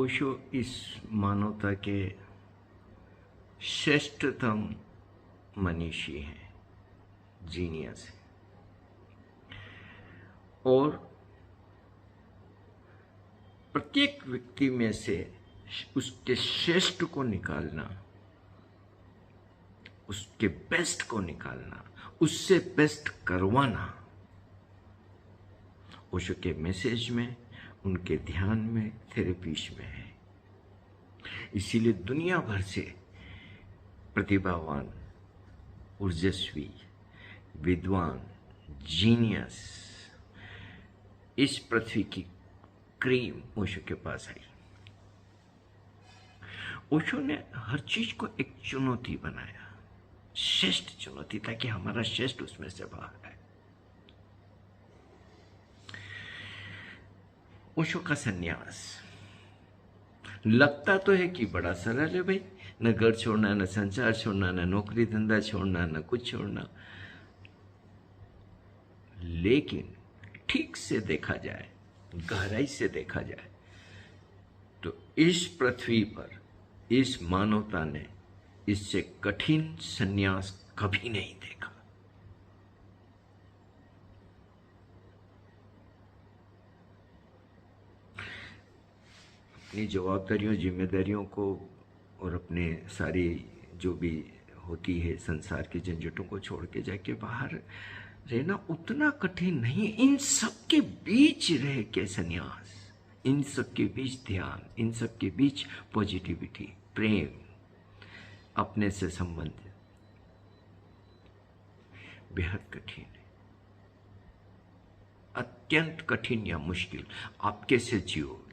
ओशो इस मानवता के श्रेष्ठतम मनीषी हैं, जीनियस है। और प्रत्येक व्यक्ति में से उसके श्रेष्ठ को निकालना, उसके बेस्ट को निकालना, उससे बेस्ट करवाना ओशो के मैसेज में, उनके ध्यान में, थेरेपीज में है। इसीलिए दुनिया भर से प्रतिभावान, ऊर्जस्वी, विद्वान, जीनियस इस पृथ्वी की क्रीम ओशो के पास आई। ओशो ने हर चीज को एक चुनौती बनाया, श्रेष्ठ चुनौती, ताकि हमारा श्रेष्ठ उसमें से बाहर आए। ओशो का सन्यास लगता तो है कि बड़ा सरल है भाई, न घर छोड़ना, न संसार छोड़ना, न नौकरी धंधा छोड़ना, न कुछ छोड़ना। लेकिन ठीक से देखा जाए, गहराई से देखा जाए, तो इस पृथ्वी पर इस मानवता ने इससे कठिन सन्यास कभी नहीं देखा। अपनी जवाबदारियों, जिम्मेदारियों को और अपने सारी जो भी होती है संसार के झंझटों को छोड़ के जाके बाहर रहना उतना कठिन नहीं। इन सब के बीच रह के सन्यास, इन सब के बीच ध्यान, इन सब के बीच पॉजिटिविटी, प्रेम, अपने से संबंध बेहद कठिन है, अत्यंत कठिन या मुश्किल। आप कैसे जियोगे?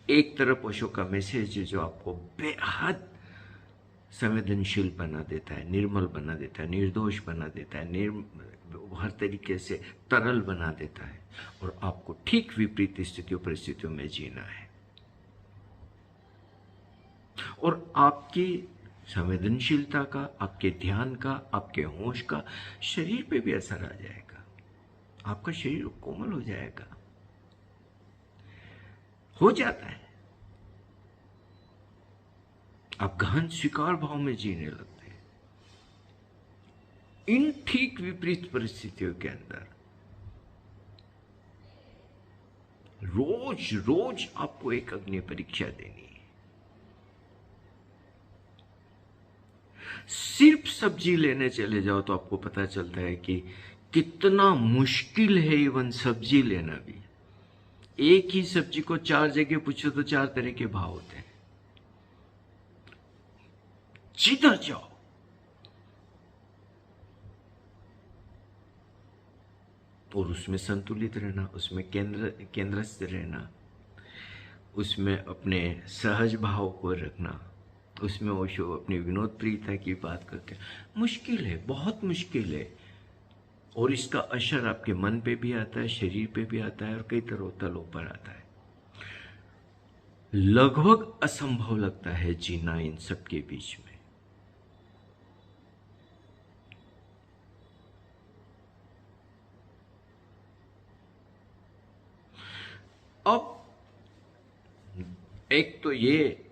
एक तरफ ओशो का मैसेज है जो आपको बेहद संवेदनशील बना देता है, निर्मल बना देता है, निर्दोष बना देता है, हर तरीके से तरल बना देता है, और आपको ठीक विपरीत स्थितियों परिस्थितियों में जीना है। और आपकी संवेदनशीलता का, आपके ध्यान का, आपके होश का शरीर पे भी असर आ जाएगा। आपका शरीर कोमल हो जाएगा, हो जाता है। आप गहन स्वीकार भाव में जीने लगते हैं। इन ठीक विपरीत परिस्थितियों के अंदर रोज रोज आपको एक अग्नि परीक्षा देनी है। सिर्फ सब्जी लेने चले जाओ तो आपको पता चलता है कि कितना मुश्किल है इवन सब्जी लेना भी। एक ही सब्जी को 4 जगह पूछो तो 4 तरह के भाव होते हैं। जिधर जाओ और उसमें संतुलित रहना, उसमें केंद्रस्थ रहना, उसमें अपने सहज भाव को रखना, उसमें ओशो अपनी विनोद प्रियता की बात करते हैं। मुश्किल है, बहुत मुश्किल है, और इसका असर आपके मन पे भी आता है, शरीर पे भी आता है, और कई तलों पर आता है। लगभग असंभव लगता है जीना इन सब के बीच में। अब एक तो ये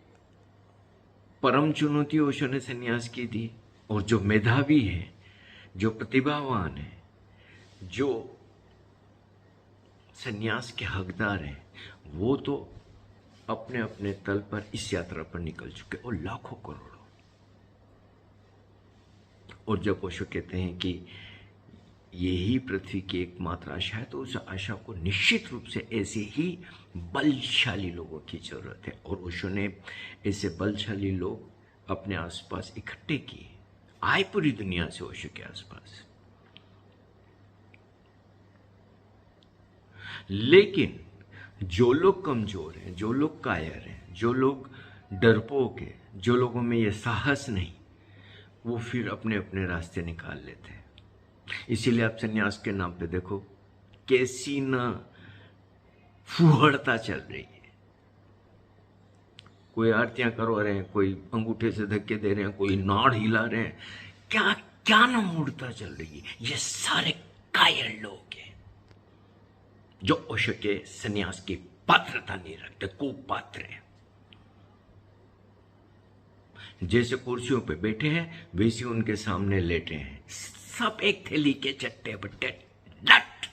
परम चुनौती ओशो ने सन्यास की थी, और जो मेधावी है, जो प्रतिभावान है, जो सन्यास के हकदार हैं, वो तो अपने अपने तल पर इस यात्रा पर निकल चुके, और लाखों करोड़ों। और जब ओशो कहते हैं कि यही पृथ्वी की एकमात्र आशा है, तो उस आशा को निश्चित रूप से ऐसे ही बलशाली लोगों की जरूरत है। और ओशो ने ऐसे बलशाली लोग अपने आसपास इकट्ठे किए, आए पूरी दुनिया से ओशो के आसपास। लेकिन जो लोग कमजोर हैं, जो लोग कायर हैं, जो लोग डरपोक हैं, जो लोगों में ये साहस नहीं, वो फिर अपने अपने रास्ते निकाल लेते हैं। इसीलिए आप सन्यास के नाम पे देखो कैसी न फुहड़ता चल रही है। कोई आरतियां करवा रहे हैं, कोई अंगूठे से धक्के दे रहे हैं, कोई नाड़ हिला रहे हैं, क्या क्या न मूर्ता चल रही है। ये सारे कायर लोग हैं जो ओशो के सन्यास की पात्रता नहीं रखते, कुपात्र हैं। जैसे कुर्सियों पे बैठे हैं वैसे उनके सामने लेटे हैं, सब एक थैली के चट्टे बट्टे डट।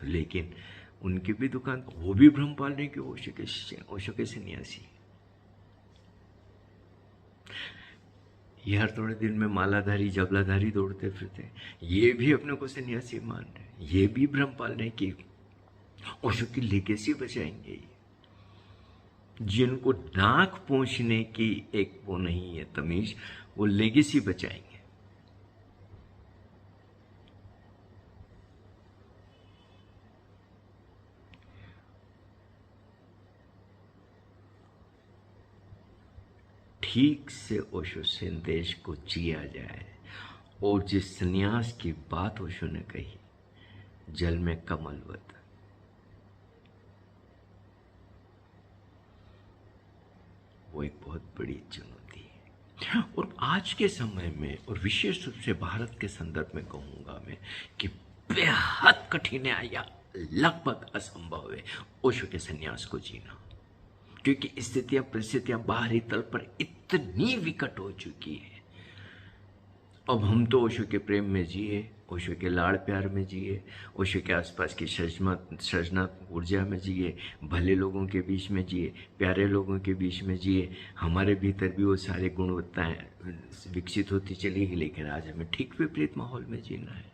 लेकिन उनकी भी दुकान, वो भी ब्रह्मपाल ने की ओशो के सन्यासी। ये हर थोड़े दिन में मालाधारी जबलाधारी दौड़ते फिरते, ये भी अपने को सन्यासी मान रहे, ये भी ब्रह्मपाल ने की ओशो की लेगेसी बचाएंगे। जिनको नाक पहुंचने की एक वो नहीं है तमीज, वो लेगेसी बचाएंगे। ठीक से ओशो संदेश को जिया जाए, और जिस संन्यास की बात ओशो ने कही, जल में कमलवत, वो एक बहुत बड़ी चुनौती है। और आज के समय में, और विशेष रूप से भारत के संदर्भ में कहूंगा मैं, कि बेहद कठिन या लगभग असंभव है ओशो के संन्यास को जीना, क्योंकि स्थितियां परिस्थितियां बाहरी तल पर इतनी विकट हो चुकी है। अब हम तो ओशो के प्रेम में जिए, ओशो के लाड़ प्यार में जिए, ओशो के आसपास की सृजनात्मक ऊर्जा में जिए, भले लोगों के बीच में जिए, प्यारे लोगों के बीच में जिए। हमारे भीतर भी वो सारे गुणवत्ताएं विकसित होती चली गई, लेकिन आज हमें ठीक विपरीत माहौल में जीना है।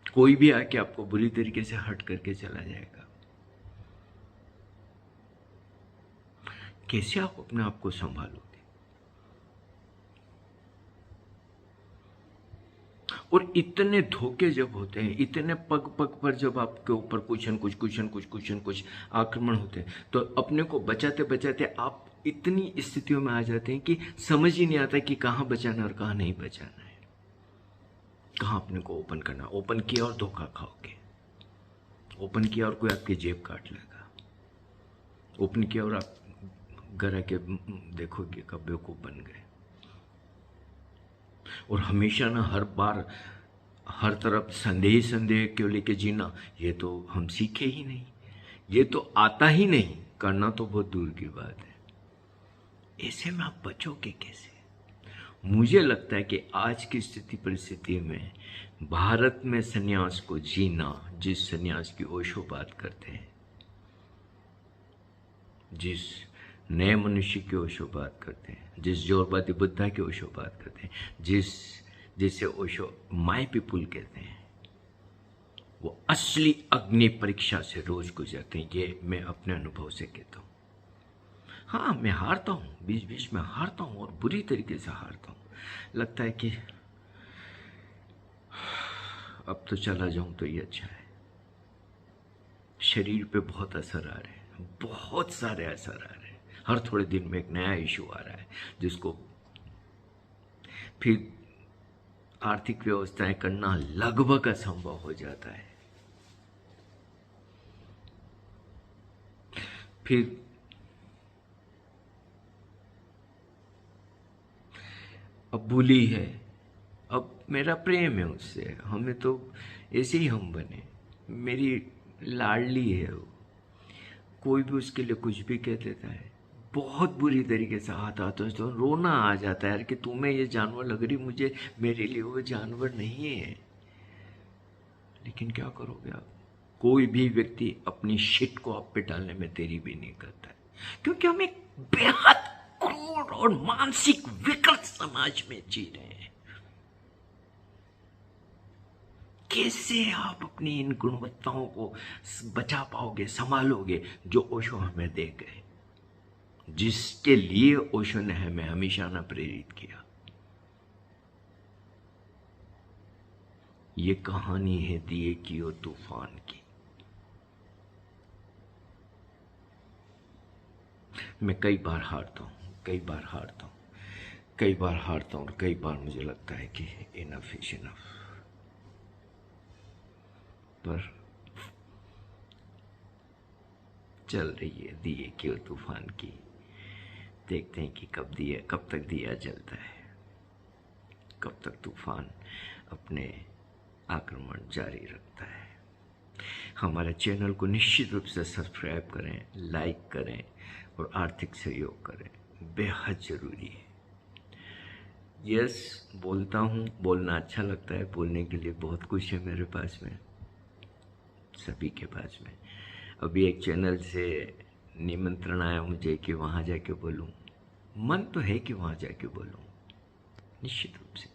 कोई भी आके आपको बुरी तरीके से हट करके चला जाएगा। कैसे आप अपने आप को संभालोगे? और इतने धोखे जब होते हैं, इतने पग पग पर जब आपके ऊपर कुछ न कुछ आक्रमण होते हैं, तो अपने को बचाते बचाते आप इतनी स्थितियों में आ जाते हैं कि समझ ही नहीं आता कि कहाँ बचाना है और कहाँ नहीं बचाना है, कहाँ अपने को ओपन करना। ओपन किया और धोखा खाओगे, ओपन किया और कोई आपकी जेब काट लेगा, ओपन किया और आप घर आके देखोगे कब बेवकूफ बन गए। और हमेशा ना, हर बार हर तरफ संदेह क्यों लेके जीना, ये तो हम सीखे ही नहीं, ये तो आता ही नहीं, करना तो बहुत दूर की बात है। ऐसे में आप बचोगे कैसे? मुझे लगता है कि आज की स्थिति परिस्थिति में भारत में सन्यास को जीना, जिस सन्यास की ओशो बात करते हैं, जिस नए मनुष्य की ओशो बात करते हैं, जिस जोरबादी बुद्धा की ओशो बात करते हैं, जिसे ओशो माय पीपुल कहते हैं, वो असली अग्नि परीक्षा से रोज गुजरते हैं। ये मैं अपने अनुभव से कहता हूँ। हाँ, मैं हारता हूँ, बीच बीच में हारता हूँ, और बुरी तरीके से हारता हूँ। लगता है कि अब तो चला जाऊं तो ये अच्छा है। शरीर पे बहुत असर आ रहे हैं, बहुत सारे असर आ रहे हैं। हर थोड़े दिन में एक नया इशू आ रहा है, जिसको फिर आर्थिक व्यवस्थाएं करना लगभग असंभव हो जाता है। फिर अब बुली है, अब मेरा प्रेम है उससे, हमें तो ऐसे ही हम बने, मेरी लाडली है वो, कोई भी उसके लिए कुछ भी कह देता है, बहुत बुरी तरीके से आता तो रोना आ जाता है यार, कि तुम्हें ये जानवर लग रही, मुझे मेरे लिए वो जानवर नहीं है। लेकिन क्या करोगे आप? कोई भी व्यक्ति अपनी शिट को आप पे डालने में देरी भी नहीं करता है, क्योंकि हम एक बेहद क्रूर और मानसिक विकृत समाज में जी रहे हैं। कैसे आप अपनी इन गुणवत्ताओं को बचा पाओगे, संभालोगे, जो ओशो हमें दे गए, जिसके लिए ओशो ने हमें हमेशा ना प्रेरित किया। ये कहानी है दिए की और तूफान की। मैं कई बार हारता हूँ, कई बार हारता हूँ, कई बार हारता हूँ, और कई बार मुझे लगता है कि इनफ इज इनफ। पर चल रही है दिए की और तूफान की। देखते हैं कि कब तक दिया जलता है, कब तक तूफान अपने आक्रमण जारी रखता है। हमारे चैनल को निश्चित रूप से सब्सक्राइब करें, लाइक करें और आर्थिक सहयोग करें, बेहद ज़रूरी है। यस, बोलता हूँ, बोलना अच्छा लगता है, बोलने के लिए बहुत कुछ है मेरे पास में, सभी के पास में। अभी एक चैनल से निमंत्रण आया मुझे कि वहाँ जाके बोलूँ, मन तो है कि वहाँ जाके बोलूँ, निश्चित रूप से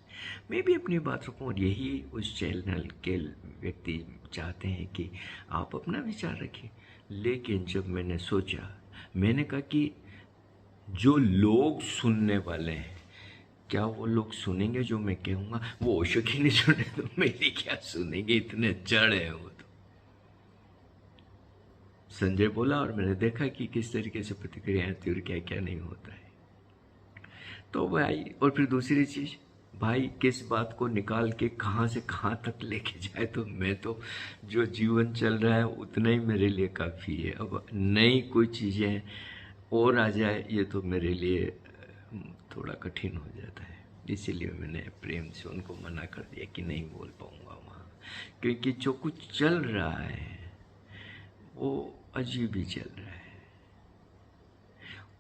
मैं भी अपनी बात रखूँ, और यही उस चैनल के व्यक्ति चाहते हैं कि आप अपना विचार रखिए। लेकिन जब मैंने सोचा, मैंने कहा कि जो लोग सुनने वाले हैं, क्या वो लोग सुनेंगे जो मैं कहूँगा? वो ओशो की नहीं सुने तो मेरी क्या सुनेंगे, इतने जड़ है वो तो। संजय बोला और मैंने देखा कि किस तरीके से प्रतिक्रिया आती और क्या क्या नहीं होता है। तो भाई, और फिर दूसरी चीज़, भाई किस बात को निकाल के कहाँ से कहाँ तक लेके जाए, तो मैं तो जो जीवन चल रहा है उतना ही मेरे लिए काफ़ी है। अब नई कोई चीज़ें और आ जाए, ये तो मेरे लिए थोड़ा कठिन हो जाता है। इसीलिए मैंने प्रेम से उनको मना कर दिया कि नहीं बोल पाऊँगा वहाँ, क्योंकि जो कुछ चल रहा है वो अजीब ही चल रहा है।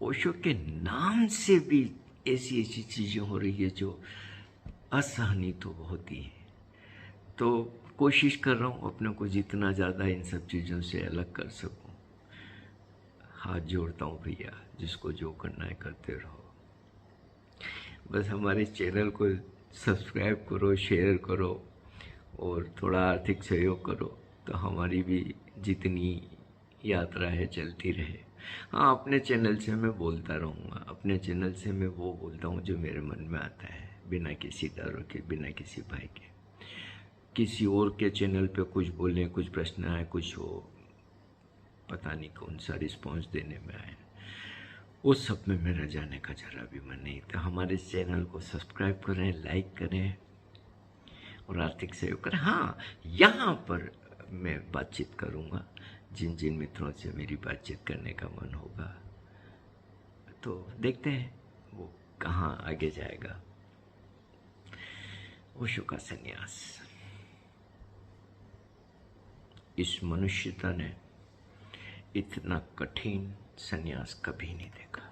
ओशो के नाम से भी ऐसी ऐसी चीज़ें हो रही है जो असहनीय तो होती है। तो कोशिश कर रहा हूँ अपने को जितना ज़्यादा इन सब चीज़ों से अलग कर सकूँ। हाथ जोड़ता हूँ भैया, जिसको जो करना है करते रहो। बस हमारे चैनल को सब्सक्राइब करो, शेयर करो और थोड़ा आर्थिक सहयोग करो, तो हमारी भी जितनी यात्रा है चलती रहे। हाँ, अपने चैनल से मैं बोलता रहूँगा, अपने चैनल से मैं वो बोलता हूँ जो मेरे मन में आता है, बिना किसी डर के, बिना किसी भय के। किसी और के चैनल पे कुछ बोलें, कुछ प्रश्न आए, कुछ हो, पता नहीं कौन सा रिस्पॉन्स देने में आए, उस सब में मेरा जाने का जरा भी मन नहीं। तो हमारे चैनल को सब्सक्राइब करें, लाइक करें और आर्थिक सहयोग करें। हाँ, यहाँ पर मैं बातचीत करूँगा जिन जिन मित्रों से मेरी बातचीत करने का मन होगा, तो देखते हैं वो कहाँ आगे जाएगा। ओशो का संन्यास, इस मनुष्यता ने इतना कठिन संन्यास कभी नहीं देखा।